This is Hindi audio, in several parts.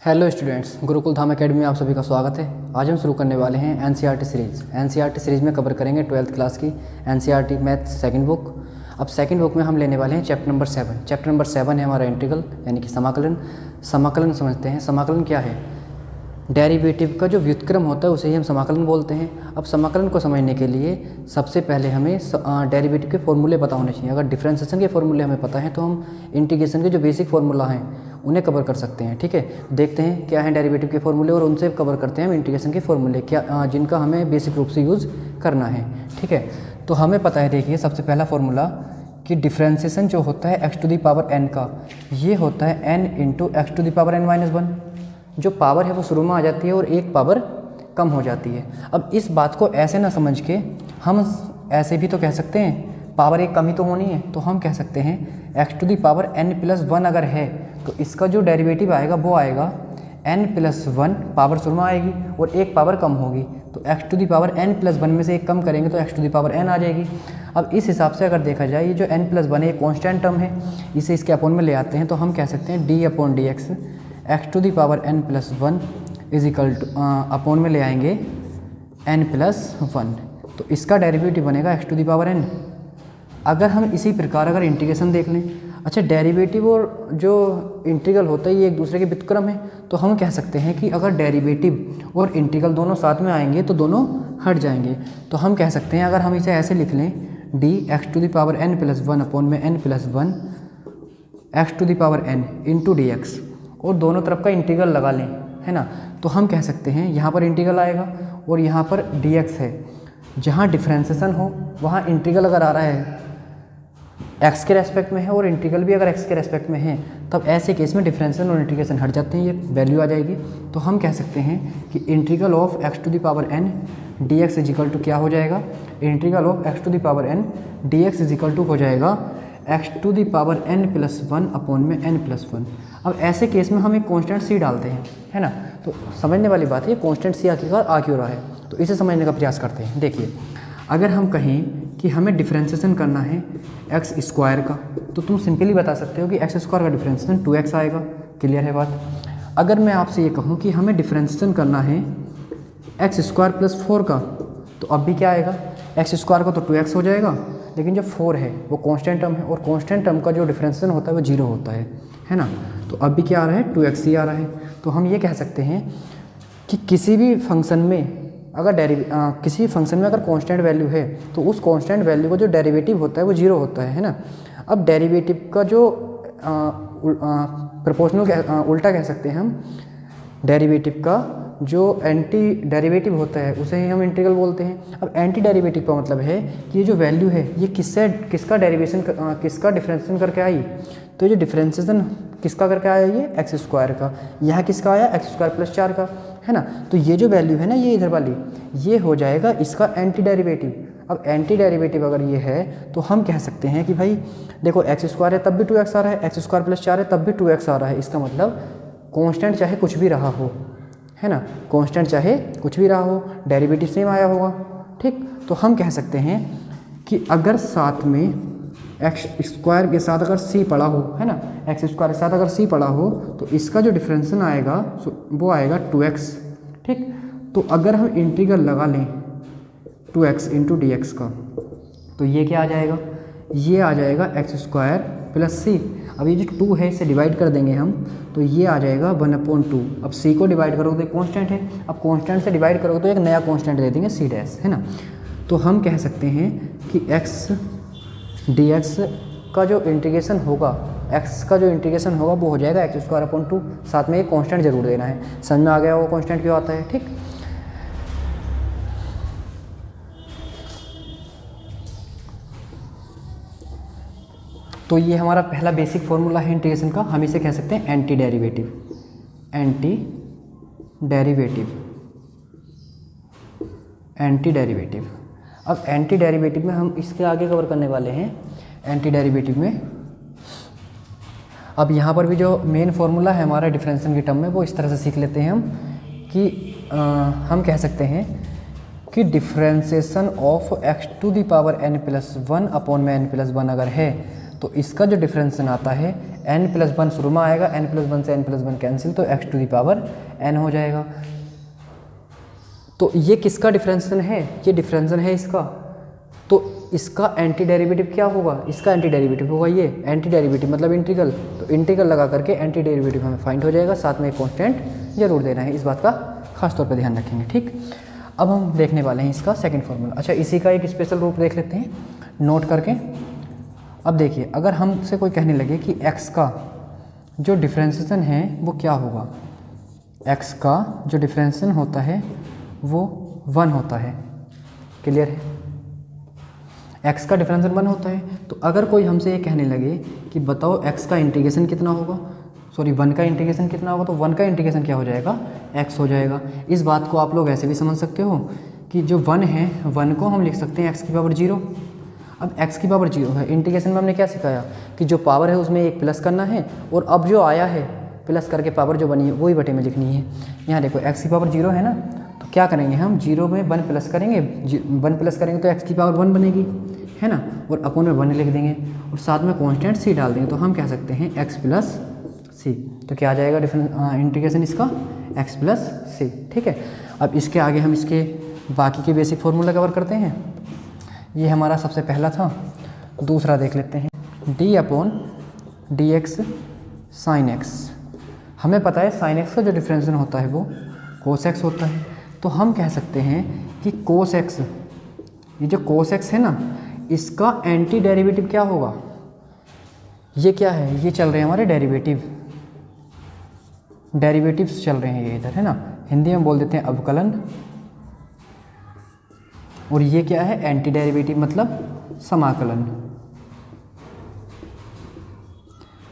हेलो स्टूडेंट्स, गुरुकुल धाम एकेडमी में आप सभी का स्वागत है। आज हम शुरू करने वाले हैं एनसीईआरटी सीरीज़। एनसीईआरटी सीरीज़ में कवर करेंगे 12th क्लास की एनसीईआरटी मैथ सेकंड बुक। अब सेकंड बुक में हम लेने वाले हैं चैप्टर नंबर 7। चैप्टर नंबर 7 है हमारा इंटीग्रल यानी कि समाकलन। समाकलन समझते हैं। समाकलन क्या है? डेरिवेटिव का जो व्युत्क्रम होता है उसे ही हम समाकलन बोलते हैं। अब समाकलन को समझने के लिए सबसे पहले हमें डेरिवेटिव के फॉर्मूले पता होने चाहिए। अगर डिफरेंशिएशन के फॉर्मूले हमें पता है तो हम इंटीग्रेशन के जो बेसिक फार्मूला हैं उन्हें कवर कर सकते हैं। ठीक है, देखते हैं क्या है डेरिवेटिव के फॉर्मूले और उनसे कवर करते हैं हम इंटीग्रेशन के फॉर्मूले क्या जिनका हमें बेसिक रूप से यूज़ करना है। ठीक है, तो हमें पता है, देखिए सबसे पहला फॉर्मूला कि डिफरेंशिएशन जो होता है x to the power n का, ये होता है n into x to the power n-1। जो पावर है वो शुरू में आ जाती है और एक पावर कम हो जाती है। अब इस बात को ऐसे ना समझ के हम ऐसे भी तो कह सकते हैं, पावर एक कम ही तो होनी है, तो हम कह सकते हैं x to the power n+1 अगर है तो इसका जो डेरिवेटिव आएगा वो आएगा n+1, पावर शुरू में आएगी और एक पावर कम होगी, तो x to the power n+1 में से एक कम करेंगे तो x to the power n आ जाएगी। अब इस हिसाब से अगर देखा जाए ये जो n+1 है ये कॉन्स्टेंट टर्म है, इसे इसके अपोन में ले आते हैं तो हम कह सकते हैं d/dx x to the power n+1 is equal to upon में ले आएंगे n+1, तो इसका डेरिवेटिव बनेगा x to the power n। अगर हम इसी प्रकार अगर इंटीग्रेशन देख लें, अच्छा डेरिवेटिव और जो इंटीग्रल होता है ये एक दूसरे के व्युत्क्रम है, तो हम कह सकते हैं कि अगर डेरिवेटिव और इंटीग्रल दोनों साथ में आएंगे तो दोनों हट जाएंगे। तो हम कह सकते हैं, अगर हम इसे ऐसे लिख लें d x to the power n+1 upon में n+1 x to the power n into d x, और दोनों तरफ का इंटीग्रल लगा लें, है ना, तो हम कह सकते हैं यहाँ पर इंटीग्रल आएगा और यहाँ पर dx है। जहाँ डिफरेंशिएशन हो वहाँ इंटीग्रल अगर आ रहा है x के रेस्पेक्ट में है और इंटीग्रल भी अगर x के रेस्पेक्ट में है, तब ऐसे केस में डिफरेंशिएशन और इंटीग्रेशन हट जाते हैं, ये वैल्यू आ जाएगी। तो हम कह सकते हैं कि integral of x to the power n dx is equal to क्या हो जाएगा, integral of x to the power n dx is equal to हो जाएगा x to the power n+1 upon में n+1। अब ऐसे केस में हम एक कांस्टेंट c डालते हैं, है ना, तो समझने वाली बात है कांस्टेंट c आखिरकार आ क्यों रहा है, तो इसे समझने का प्रयास करते हैं। देखिए, अगर हम कहें कि हमें डिफरेंशिएशन करना है एक्स स्क्वायर का, तो तुम सिंपली बता सकते हो कि एक्स स्क्वायर का डिफरेंशिएशन 2x आएगा। क्लियर है बात? अगर मैं आपसे ये कहूँ कि हमें डिफरेंशिएशन करना है एक्स स्क्वायर प्लस 4 का, तो अब भी क्या आएगा, एक्स स्क्वायर का तो 2x हो जाएगा, लेकिन जो 4 है वो कांस्टेंट टर्म है और कांस्टेंट टर्म का जो डिफरेंशिएशन होता है वो 0 होता है ना, तो अब भी क्या आ रहा है, 2x ही आ रहा है। तो हम ये कह सकते हैं कि किसी भी फंक्शन में अगर किसी फंक्शन में अगर कांस्टेंट वैल्यू है तो उस कांस्टेंट वैल्यू का जो डेरिवेटिव होता है वो 0 होता है ना। अब डेरिवेटिव का जो प्रोपोर्शनल उल्टा कह सकते हैं हम, डेरिवेटिव का जो एंटी डेरिवेटिव होता है उसे ही हम इंटीग्रल बोलते हैं। अब एंटी डेरिवेटिव का मतलब है कि ये जो वैल्यू है ये किसका डिफरेंशिएशन करके आई, तो ये जो डिफरेंशिएशन किसका करके आया, ये एक्स स्क्वायर का, यहाँ किसका आया, एक्स स्क्वायर प्लस 4 का, है ना। तो ये जो वैल्यू है ना, ये इधर वाली, ये हो जाएगा इसका एंटी डेरिवेटिव। अब एंटी डेरिवेटिव अगर ये है तो हम कह सकते हैं कि भाई देखो एक्स स्क्वायर है तब भी 2x आ रहा है, एक्स स्क्वायर प्लस 4 है तब भी 2x आ रहा है, इसका मतलब कांस्टेंट चाहे कुछ भी रहा हो, है ना, कांस्टेंट चाहे कुछ भी रहा हो, डेरिवेटिव सेम आया होगा। ठीक, तो हम कह सकते हैं कि अगर साथ में एक्स स्क्वायर के साथ अगर c पड़ा हो, है ना, एक्स स्क्वायर के साथ अगर c पड़ा हो तो इसका जो डिफरेंशिएशन आएगा वो आएगा 2x। ठीक, तो अगर हम इंटीग्रल लगा लें 2x इंटू डी एक्स का, तो ये क्या आ जाएगा, ये आ जाएगा एक्स स्क्वायर प्लस c। अब ये जो 2 है इसे डिवाइड कर देंगे हम, तो ये आ जाएगा 1/2। अब c को डिवाइड करोगे तो कांस्टेंट है, अब कांस्टेंट से डिवाइड करोगे तो एक नया कांस्टेंट दे देंगे c डैश, है ना। तो हम कह सकते हैं कि x dx का जो इंटीग्रेशन होगा, x का जो इंटीग्रेशन होगा वो हो जाएगा x²/2। साथ में एक कांस्टेंट जरूर देना है, समझ में आ गया वो कांस्टेंट क्यों आता है। ठीक, तो ये हमारा पहला बेसिक फॉर्मूला है इंटीग्रेशन का, हम इसे कह सकते हैं एंटी डेरिवेटिव। Anti derivative. अब एंटी डेरिवेटिव में हम इसके आगे कवर करने वाले हैं एंटी डेरिवेटिव में। अब यहाँ पर भी जो मेन फार्मूला है हमारा डिफरेंशिएशन की टर्म में, वो इस तरह से सीख लेते हैं हम कि हम कह सकते हैं कि differentiation of x to the power n+1 upon में n+1 अगर है तो इसका जो डिफरेंशिएशन आता है n+1 शुरू में आएगा, n+1 से n+1 कैंसिल, तो x⁴n हो जाएगा। तो ये किसका डिफरेंशियल है? ये डिफरेंशियल है इसका। तो इसका एंटी डेरिवेटिव क्या होगा? इसका एंटी डेरिवेटिव होगा ये। एंटी डेरिवेटिव मतलब इंटीग्रल, तो इंटीग्रल लगा करके एंटी डेरिवेटिव हमें फाइंड हो जाएगा। साथ में एक कांस्टेंट जरूर देना है, इस बात का खास तौर पर ध्यान रखेंगे। ठीक, अब हम देखने वाले हैं इसका सेकंड फार्मूला। अच्छा, इसी का एक स्पेशल रूप देख लेते हैं नोट करके। अब देखिए, अगर हमसे कोई कहने लगे कि x का जो डिफरेंशिएशन है वो क्या होगा, x का जो डिफरेंशिएशन होता है वो 1 होता है। क्लियर है? x का डिफरेंशिएशन 1 होता है। तो अगर कोई हमसे ये कहने लगे कि बताओ x का इंटीग्रेशन कितना होगा, सॉरी 1 का इंटीग्रेशन कितना होगा, तो 1 का इंटीग्रेशन क्या हो जाएगा? x हो जाएगा। इस बात को आप लोग ऐसे भी समझ सकते हो कि जो 1 है 1 को हम लिख सकते हैं x⁴। अब x⁴ है, इंटीग्रेशन में हमने क्या सिखाया कि जो पावर है उसमें एक प्लस करना है, और अब जो आया है प्लस करके पावर जो बनी है वही बटे में लिखनी है। यहाँ देखो x⁴ है ना, तो क्या करेंगे हम 0 में 1 प्लस करेंगे, 1 प्लस करेंगे तो x⁴ बनेगी, है ना, और अपोन में 1 लिख देंगे और साथ में कांस्टेंट c डाल देंगे, तो हम कह सकते हैं x+c। तो क्या आ जाएगा इंटीग्रेशन इसका? x+c। ठीक है, अब इसके आगे हम इसके बाकी के बेसिक फार्मूला कवर करते हैं। ये हमारा सबसे पहला था। दूसरा देख लेते हैं, d/dx sin x। हमें पता है sin x का जो डिफरेंशिएशन होता है वो cos x होता है। तो हम कह सकते हैं कि cos x, ये जो cos x है ना, इसका एंटी डेरिवेटिव क्या होगा? ये क्या है? ये चल रहे हैं हमारे डेरिवेटिव्स चल रहे हैं ये इधर, है ना, हिंदी में बोल देते हैं अवकलन। और ये क्या है? एंटी डेरिवेटिव मतलब समाकलन,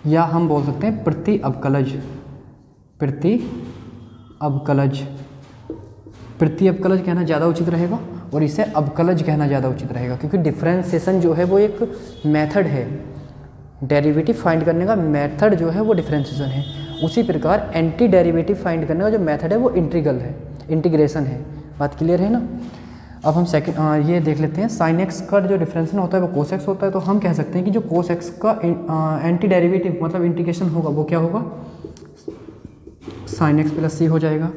या हम बोल सकते हैं प्रति अवकलज। प्रति अवकलज कहना ज़्यादा उचित रहेगा, और इसे अवकलज कहना ज़्यादा उचित रहेगा, क्योंकि डिफरेंशिएशन जो है वो एक मेथड है, डेरिवेटिव फाइंड करने का मेथड जो है वो डिफरेंशिएशन है। उसी प्रकार एंटी डेरिवेटिव फाइंड करने का जो मेथड है वो इंटीग्रेशन है। बात क्लियर है ना? अब हम सेकंड ये देख लेते हैं, sin x का जो डिफरेंशिएशन होता है वो cos x होता है। तो हम कह सकते हैं कि जो cos x का एंटी डेरिवेटिव मतलब इंटीग्रेशन होगा वो क्या होगा? sin x+c हो जाएगा।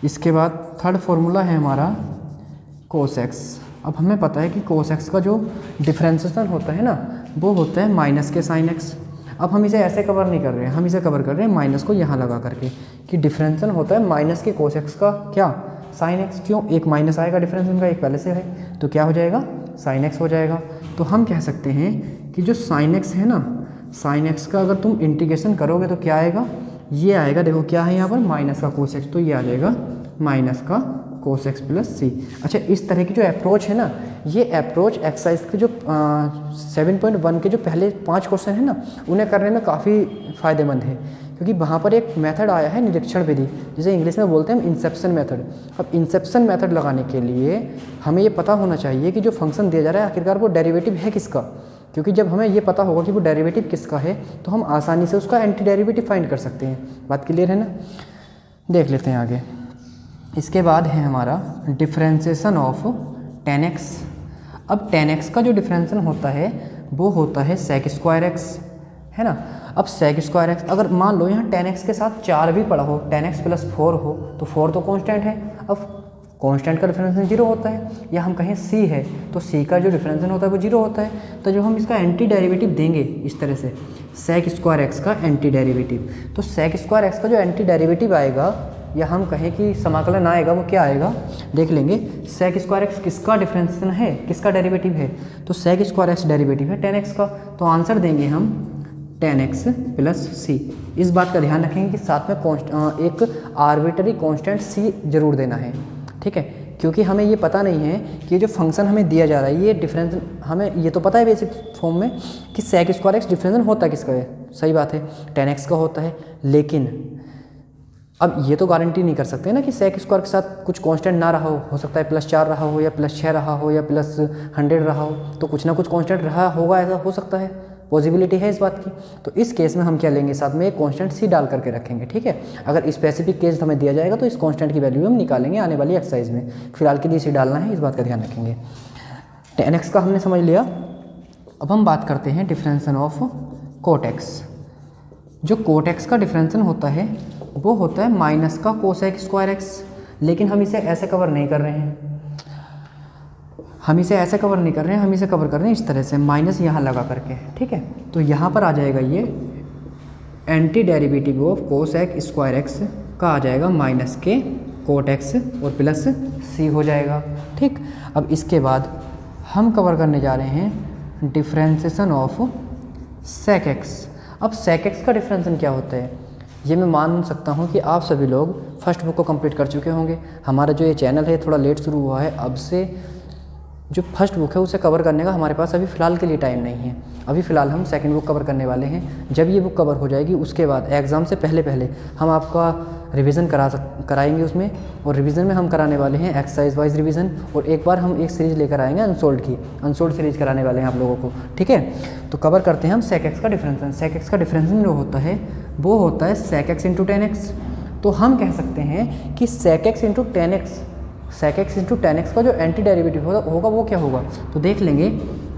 इसके बाद थर्ड फार्मूला है हमारा cos x। अब हमें पता है कि cos x का जो डिफरेंशिएशन होता है ना वो होता है माइनस के sin x। अब हम इसे ऐसे कवर नहीं कर रहे हैं, हम इसे कवर कर रहे हैं माइनस को यहाँ लगा करके, कि डिफरेंशिएशन होता है माइनस के cos x का क्या? sin x। क्यों? एक माइनस आएगा डिफरेंशिएशन का, एक पहले से है, तो क्या हो जाएगा? sin x हो जाएगा। तो हम कह सकते हैं कि जो sin x है ना, sin x का अगर तुम इंटीग्रेशन करोगे तो क्या आएगा? ये आएगा, देखो क्या है यहाँ पर? माइनस का cos x, तो ये आ जाएगा माइनस का cos x+c। अच्छा, इस तरह की जो अप्रोच है ना, ये अप्रोच एक्सरसाइज के जो 7.1 के जो पहले 5 क्वेश्चन है ना, उन्हें करने में काफ़ी फ़ायदेमंद है, क्योंकि वहाँ पर एक मेथड आया है निरीक्षण विधि, जिसे इंग्लिश में बोलते हैं इंसेप्शन मेथड। अब इंसेप्शन मेथड लगाने के लिए हमें ये पता होना चाहिए कि जो फंक्शन दिया जा रहा है आखिरकार वो डेरिवेटिव है किसका, क्योंकि जब हमें ये पता होगा कि वो डेरिवेटिव किसका है तो हम आसानी से उसका एंटी डेरिवेटिव फाइंड कर सकते हैं। बात क्लियर है ना? देख लेते हैं आगे। इसके बाद है हमारा डिफरेंशिएशन ऑफ tan x। अब tan x का जो डिफरेंशिएशन होता है वो होता है sec²x, है ना। अब sec²x अगर मान लो यहाँ tan x के साथ 4 भी पड़ा हो, tan x+4 हो, तो 4 तो कांस्टेंट है। अब कांस्टेंट का डिफरेंशिएशन 0 होता है, या हम कहें c है तो c का जो डिफरेंशिएशन होता है वो 0 होता है। तो जब हम इसका एंटी डेरिवेटिव देंगे इस तरह से sec² का एंटी डेरिवेटिव, तो sec² का जो एंटी डेरिवेटिव आएगा या हम कहें कि समाकलन आएगा वो क्या आएगा देख लेंगे। sec² किसका डिफरेंशिएशन है, किसका डेरिवेटिव है, तो sec² डेरिवेटिव है tan x का। तो आंसर देंगे हम tan x+c। इस बात का ध्यान रखेंगे कि साथ में एक आर्बिट्ररी कांस्टेंट c जरूर देना है, ठीक है, क्योंकि हमें ये पता नहीं है कि ये जो फंक्शन हमें दिया जा रहा है ये डिफरेंस, हमें ये तो पता है बेसिक फॉर्म में कि sec² डिफरेंशिएशन होता किसका है, सही बात है tan x का होता है। लेकिन अब ये तो गारंटी नहीं कर सकते ना कि sec² के साथ कुछ कांस्टेंट ना रहा हो सकता है +4 रहा हो या +6 रहा हो या +100 रहा हो, तो कुछ ना कुछ कांस्टेंट रहा होगा, ऐसा हो सकता है, पॉसिबिलिटी है इस बात की। तो इस केस में हम क्या लेंगे, साथ में एक कांस्टेंट c डाल करके रखेंगे, ठीक है। अगर स्पेसिफिक केस हमें दिया जाएगा तो इस कांस्टेंट की वैल्यू हम निकालेंगे आने वाली एक्सरसाइज में। फिलहाल के लिए c डालना है, इस बात का ध्यान रखेंगे। tan x का हमने समझ लिया। अब हम बात करते हैं डिफरेंशिएशन ऑफ cot x। जो कोट एक्स का डिफरेंशियल होता है वो होता है माइनस का कोसेक स्क्वायर एक्स, लेकिन हम इसे ऐसे कवर नहीं कर रहे हैं, हम इसे ऐसे कवर नहीं कर रहे हैं, हम इसे कवर कर रहे हैं इस तरह से माइनस यहाँ लगा करके, ठीक है। तो यहाँ पर आ जाएगा ये anti derivative of cosec square x का आ जाएगा माइनस के कोट एक्स और प्लस सी हो जाएगा, ठीक। अब इसके बाद हम कवर करने जा रहे हैं डिफ्रेंसिएशन ऑफ सेक एक्स। अब सेक एक्स का डिफ्रेंशिएशन क्या होता है, ये मैं मान सकता हूँ कि आप सभी लोग फर्स्ट बुक को कंप्लीट कर चुके होंगे। हमारा जो ये चैनल है थोड़ा लेट शुरू हुआ है, अब से जो फर्स्ट बुक है उसे कवर करने का हमारे पास अभी फ़िलहाल के लिए टाइम नहीं है। अभी फ़िलहाल हम सेकंड बुक कवर करने वाले हैं। जब ये बुक कवर हो जाएगी उसके बाद एग्ज़ाम से पहले पहले हम आपका रिवीजन कराएंगे उसमें, और रिवीजन में हम कराने वाले हैं एक्सरसाइज वाइज रिवीजन, और एक बार हम एक सीरीज़ लेकर आएंगे अनसोल्ड की, अनसोल्ड सीरीज़ कराने वाले हैं आप लोगों को, ठीक है। तो कवर करते हैं हम सेक एक्स का डिफरेंशिएशन। सेक एक्स का डिफरेंशिएशन जो होता है वो होता है sec x into tan x. तो हम कह सकते हैं कि sec x into tan x, sec x into tan x का जो एंटी डेरिवेटिव होगा वो क्या होगा, तो देख लेंगे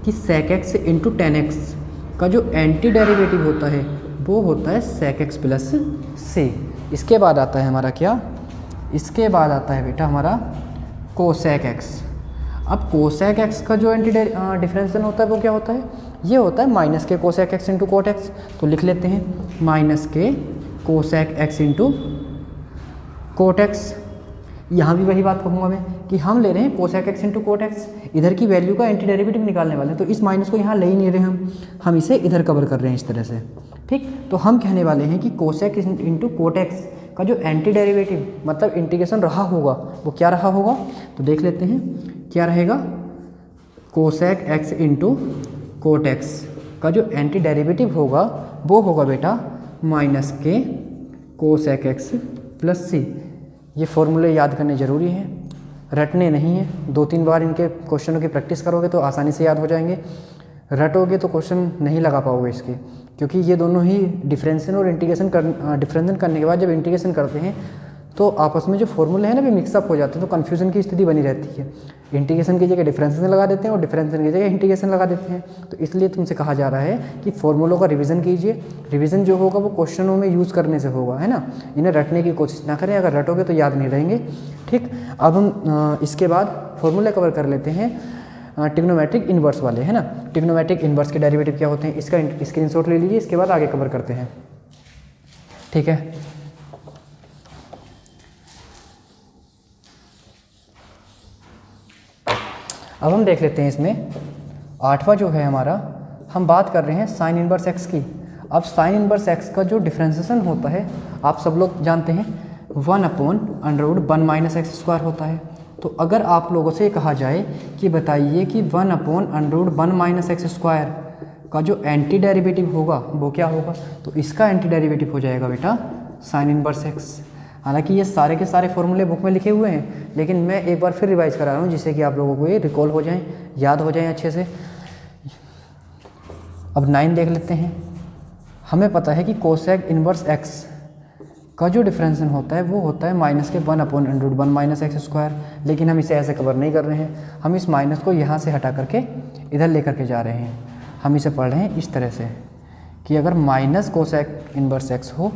कि sec x into tan x का जो एंटी डेरिवेटिव होता है वो होता है सेक एक्स प्लस सी। इसके बाद आता है हमारा क्या, इसके बाद आता है बेटा हमारा कोसेक एक्स। अब कोसेक एक्स का जो एंटी डिफरेंशिएशन होता है वो क्या होता है, ये होता है माइनस के cosec x into cot x. तो लिख लेते हैं माइनस के cosec x into cot x. यहाँ भी वही बात कहूँगा मैं कि हम ले रहे हैं cosec x into cot x, इधर की वैल्यू का एंटी डेरिवेटिव निकालने वाले हैं, तो इस माइनस को यहाँ ले ही नहीं रहे हम इसे इधर कवर कर रहे हैं इस तरह से, ठीक। तो हम कहने वाले हैं कि कोसेक इंटू कोट एक्स का जो एंटी डेरिवेटिव मतलब इंटीग्रेशन रहा होगा वो क्या रहा होगा, तो देख लेते हैं क्या रहेगा। Cosec x into cot x का जो एंटी डेरिवेटिव होगा वो होगा बेटा माइनस के कोसेक एक्स प्लस सी। ये फॉर्मूले याद करने ज़रूरी हैं, रटने नहीं हैं। 2-3 बार इनके क्वेश्चनों की प्रैक्टिस करोगे तो आसानी से याद हो जाएंगे, रटोगे तो क्वेश्चन नहीं लगा पाओगे इसके, क्योंकि ये दोनों ही डिफरेंशिएशन और इंटीग्रेशन डिफरेंशिएशन करने के बाद जब इंटीग्रेशन करते हैं तो आपस में जो फॉर्मूले हैं ना भी मिक्सअप हो जाते हैं, तो कन्फ्यूजन की स्थिति बनी रहती है। इंटीग्रेशन की जगह डिफरेंशिएशन लगा देते हैं और डिफरेंशिएशन की जगह इंटीग्रेशन लगा देते हैं। तो इसलिए तुमसे कहा जा रहा है कि फॉर्मूलों का रिवीजन कीजिए। रिवीजन जो होगा वो क्वेश्चनों में यूज़ करने से होगा, है ना। इन्हें रटने की कोशिश ना करें, अगर रटोगे तो याद नहीं रहेंगे, ठीक। अब हम इसके बाद फॉर्मूले कवर कर लेते हैं ट्रिग्नोमेट्रिक इन्वर्स वाले, है ना। ट्रिग्नोमेट्रिक इन्वर्स के डेरिवेटिव क्या होते हैं इसका स्क्रीनशॉट ले लीजिए, इसके बाद आगे कवर करते हैं, ठीक है। अब हम देख लेते हैं इसमें 8वां जो है हमारा, हम बात कर रहे हैं साइन इनवर्स एक्स की। अब साइन इनवर्स एक्स का जो डिफरेंशिएशन होता है आप सब लोग जानते हैं 1/√1 माइनस एक्स स्क्वायर होता है। तो अगर आप लोगों से कहा जाए कि बताइए कि 1/√1 माइनस एक्स स्क्वायर का जो एंटी डेरिवेटिव होगा वो क्या होगा, तो इसका एंटी डेरिवेटिव हो जाएगा बेटा साइन इनवर्स एक्स। हालांकि ये सारे के सारे फॉर्मूले बुक में लिखे हुए हैं, लेकिन मैं एक बार फिर रिवाइज करा रहा हूँ जिससे कि आप लोगों को ये रिकॉल हो जाएं, याद हो जाएं अच्छे से। अब 9 देख लेते हैं। हमें पता है कि कोसेक इनवर्स एक्स का जो डिफरेंशिएशन होता है वो होता है माइनस के 1/√1 माइनस एक्स स्क्वायर, लेकिन हम इसे ऐसे कवर नहीं कर रहे हैं। हम इस माइनस को यहाँ से हटा करके इधर लेकर के जा रहे हैं। हम इसे पढ़ रहे हैं इस तरह से कि अगर माइनस कोसेक इनवर्स एक्स हो,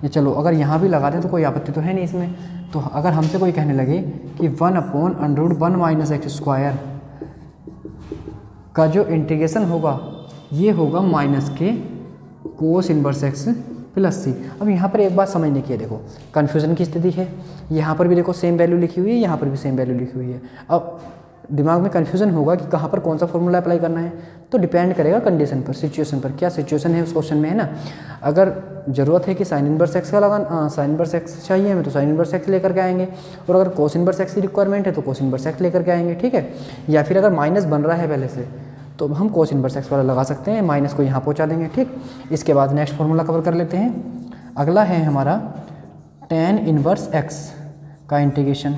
ये चलो अगर यहाँ भी लगा दें तो कोई आपत्ति तो है नहीं इसमें। तो अगर हमसे कोई कहने लगे कि 1/√1 माइनस एक्स स्क्वायर का जो इंटीग्रेशन होगा ये होगा माइनस के कोस इनवर्स एक्स प्लस सी। अब यहाँ पर एक बात समझने की है, देखो कन्फ्यूज़न की स्थिति है, यहाँ पर भी देखो सेम वैल्यू लिखी हुई है, यहाँ पर भी सेम वैल्यू लिखी हुई है। अब दिमाग में कन्फ्यूज़न होगा कि कहाँ पर कौन सा फॉर्मूला अप्लाई करना है, तो डिपेंड करेगा कंडीशन पर, सिचुएशन पर, क्या सिचुएशन है उस क्वेश्चन में, है ना। अगर ज़रूरत है कि साइन इनवर्स एक्स का लगाना, साइन इनवर्स एक्स चाहिए हमें तो साइन इनवर्स एक्स लेकर के आएंगे, और अगर कोस इनवर्स एक्स की रिक्वायरमेंट है तो कोस इनवर्स एक्स लेकर के आएंगे, ठीक है। या फिर अगर माइनस बन रहा है पहले से तो हम कोस इनवर्स एक्स वाला लगा सकते हैं, माइनस को यहाँ पहुँचा देंगे, ठीक। इसके बाद नेक्स्ट फार्मूला कवर कर लेते हैं। अगला है हमारा tan इनवर्स एक्स का इंटीग्रेशन।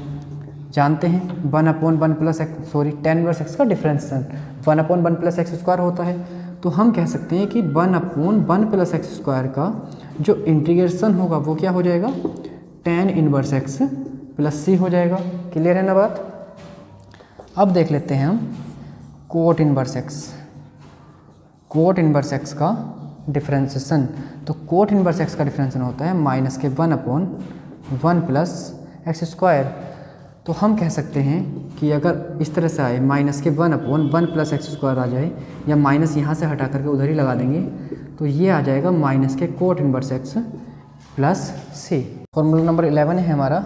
जानते हैं 1/1 plus x, sorry tan inverse x का डिफरेंशिएशन 1/1 प्लस एक्स स्क्वायर होता है। तो हम कह सकते हैं कि 1/1 प्लस एक्स स्क्वायर का जो इंटीग्रेशन होगा वो क्या हो जाएगा, tan इनवर्स एक्स प्लस सी हो जाएगा। क्लियर है ना बात। अब देख लेते हैं हम cot inverse x, cot inverse x का डिफरेंशिएशन। तो कोट इनवर्स एक्स का डिफरेंस होता है माइनस के 1/1 प्लस एक्स स्क्वायर। तो हम कह सकते हैं कि अगर इस तरह से आए माइनस के 1/1 प्लस एक्स स्क्वायर आ जाए, या माइनस यहाँ से हटा करके उधर ही लगा देंगे, तो ये आ जाएगा माइनस के कोट इनवर्स एक्स प्लस सी। फॉर्मूला नंबर 11 है हमारा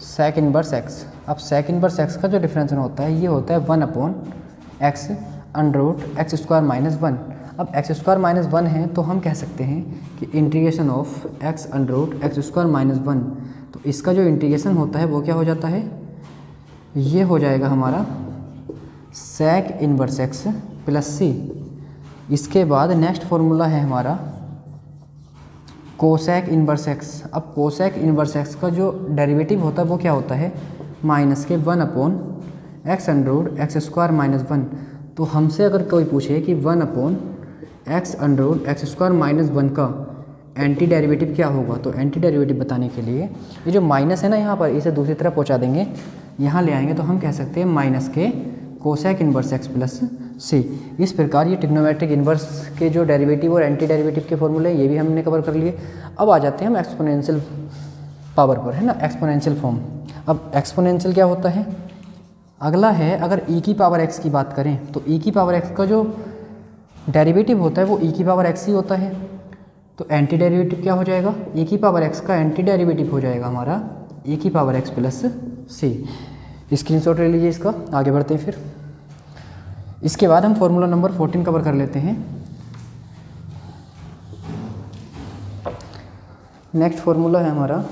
सेक इनवर्स एक्स। अब सेक इनवर्स एक्स का जो डिफरेंस होता है ये होता है 1/x under x square minus 1। अब एक्स स्क्वायर माइनस 1 है तो हम कह सकते हैं कि integration of x under x square minus 1, तो इसका जो इंटीग्रेशन होता है वो क्या हो जाता है, ये हो जाएगा हमारा सेक इनवर्स एक्स प्लस सी। इसके बाद नेक्स्ट फॉर्मूला है हमारा कोसेक इनवर्स एक्स। अब कोसेक इनवर्स एक्स का जो डेरिवेटिव होता है वो क्या होता है, माइनस के 1/x under x square minus 1। तो हमसे अगर कोई पूछे कि 1/x under x square minus 1 का एंटी डेरिवेटिव क्या होगा, तो एंटी डेरिवेटिव बताने के लिए ये जो माइनस है ना यहाँ पर, इसे दूसरी तरफ पहुँचा देंगे, यहाँ ले आएंगे, तो हम कह सकते हैं माइनस के कोसेक इनवर्स एक्स प्लस सी। इस प्रकार ये ट्रिग्नोमेट्रिक इनवर्स के जो डेरिवेटिव और एंटी डेरिवेटिव के फॉर्मूले ये भी हमने कवर कर लिए। अब आ जाते हैं हम एक्सपोनेंशियल पावर पर, है ना, एक्सपोनेंशियल फॉर्म। अब एक्सपोनेंशियल क्या होता है, अगला है अगर e की पावर x की बात करें तो e की पावर x का जो डेरिवेटिव होता है वो e की पावर x ही होता है। तो एंटी डेरिवेटिव क्या हो जाएगा, e की पावर x का एंटी डेरिवेटिव हो जाएगा हमारा e की पावर x प्लस सी। स्क्रीनशॉट ले लीजिए इसका, आगे बढ़ते हैं। फिर इसके बाद हम फॉर्मूला नंबर 14 कवर कर लेते हैं। नेक्स्ट फॉर्मूला है हमारा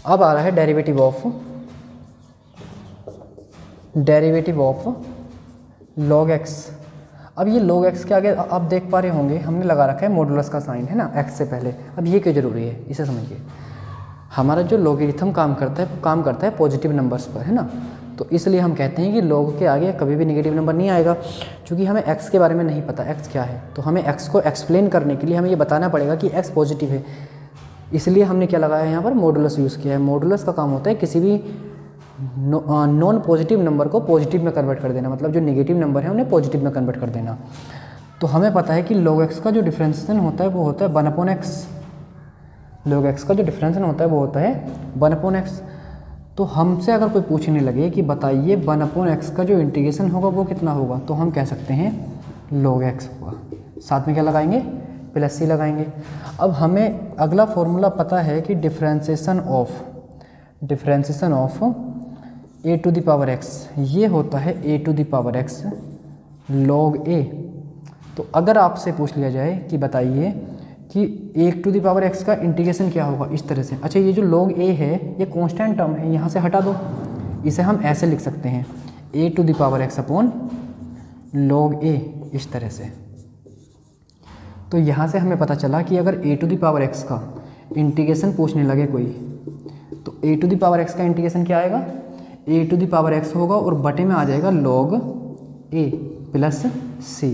अब आ रहा है डेरिवेटिव ऑफ log x। अब ये log x के आगे आप देख पा रहे होंगे हमने लगा रखा है मॉडुलस का साइन, है ना, x से पहले। अब ये क्यों जरूरी है इसे समझिए। हमारा जो लॉगरिथम काम करता है पॉजिटिव नंबर्स पर, है ना, तो इसलिए हम कहते हैं कि log के आगे कभी भी नेगेटिव नंबर नहीं आएगा। क्योंकि हमें x के बारे में नहीं पता x क्या है, तो हमें x को एक्सप्लेन करने के लिए हमें ये बताना पड़ेगा कि x पॉजिटिव है। इसलिए हमने क्या लगाया है यहाँ पर, मॉडुलस यूज़ किया है। मॉडुलस का काम होता है किसी भी नॉन पॉजिटिव नंबर को पॉजिटिव में कन्वर्ट कर देना, मतलब जो नेगेटिव नंबर है उन्हें पॉजिटिव में कन्वर्ट कर देना। तो हमें पता है कि log x का जो डिफरेंशिएशन होता है वो होता है 1/x। log x का जो डिफरेंशिएशन होता है वो होता है 1/x। तो हमसे अगर कोई पूछने लगे कि बताइए 1/x का जो इंटीग्रेशन होगा वो कितना होगा, तो हम कह सकते हैं log x होगा। साथ में क्या लगाएंगे, प्लस सी लगाएंगे। अब हमें अगला फॉर्मूला पता है कि differentiation of a to the power x, ये होता है a to the power x log a। तो अगर आपसे पूछ लिया जाए कि बताइए कि a to the power x का इंटीग्रेशन क्या होगा, इस तरह से, अच्छा ये जो log a है ये कांस्टेंट टर्म है, यहाँ से हटा दो, इसे हम ऐसे लिख सकते हैं a to the power x upon log a, इस तरह से। तो यहाँ से हमें पता चला कि अगर a to the power x का इंटीग्रेशन पूछने लगे कोई, तो a to the power x का इंटीग्रेशन क्या आएगा, a to the power x होगा और बटे में आ जाएगा log a प्लस सी।